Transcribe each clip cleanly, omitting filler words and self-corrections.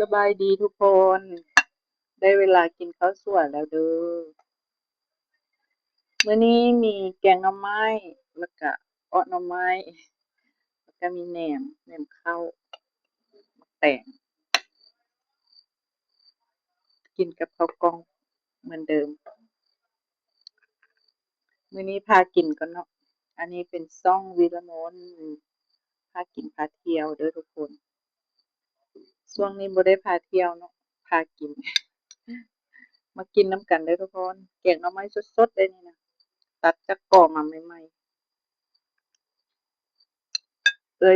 สบายดีทุกคน ได้เวลากินข้าวสวยแล้วเด้อ มื้อนี้มีแกงหน่อไม้แล้วก็อ้อหน่อไม้แล้วก็มีแหนมข้าวแตงกินกับข้าวกล้องเหมือนเดิม มื้อนี้พากินก่อนเนาะ อันนี้เป็นช่องวีระมนพากินพาเที่ยวเด้อทุกคน ช่วงนี้บ่ได้พาเที่ยวเนาะ พากิน มากินนำกันเด้อทุกคน แกงหน่อไม้สดๆเลยนี่นะ ตัดจากกอมาใหม่ๆ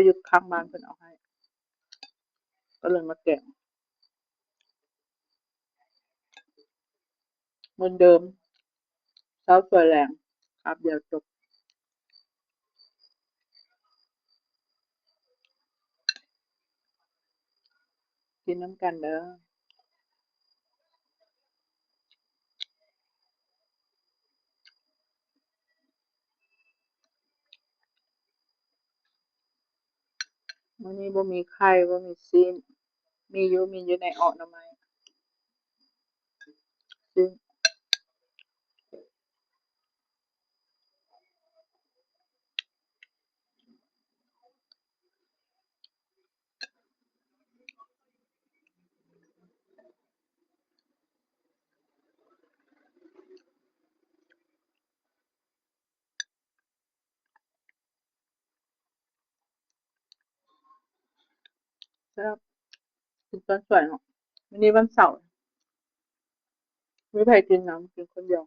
อยู่ข้างบ้านเพิ่นเอาให้ ก็เลยมาแกงเหมือนเดิมเช้าสวยแรงคาบเดียวจบ กินนำกันเด้อ มื้อนี้บ่มีไข่บ่มีซีน มีอยู่ในอ้อหน่อไม้ซึ่งแซ่บกินตอนสวยเนาะ มื้อนี้วันเสาร์มีไผกินนำ กินคนเดียว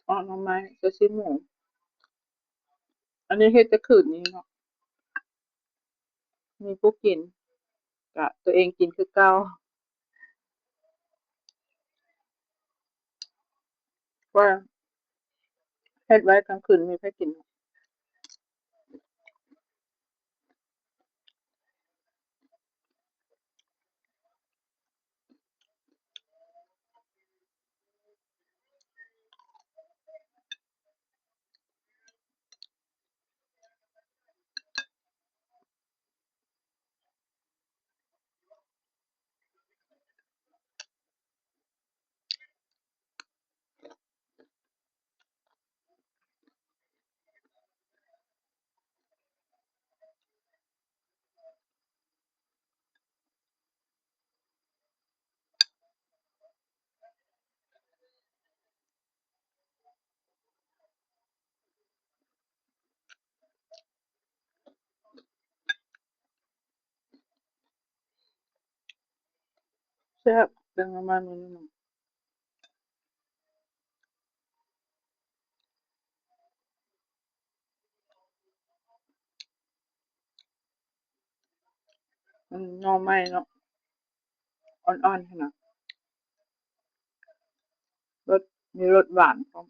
อ้อหน่อไม้ซอสซีหมู อันนี้เฮ็ดแต่คืนนี้เนาะ มีผู้กินก็ตัวเองกินคือเก่า ว่าเฮ็ดไว้กลางคืนมีไผกิน แซ่บแกงหน่อไม้มื้อนี้มันหน่อไม้เนาะ อ่อนๆหั้นน่ะ มีรสหวานพร้อม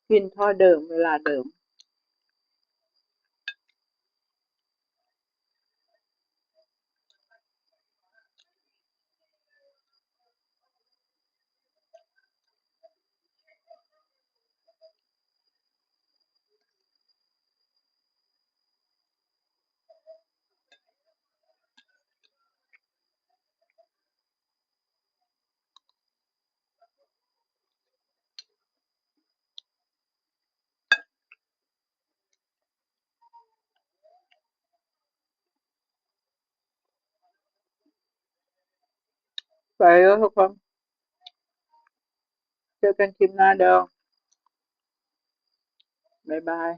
กินเท่าเดิมเวลาเดิม ไปเด้อทุกคน เจอกันคลิปหน้าเด้อ บ๊ายบาย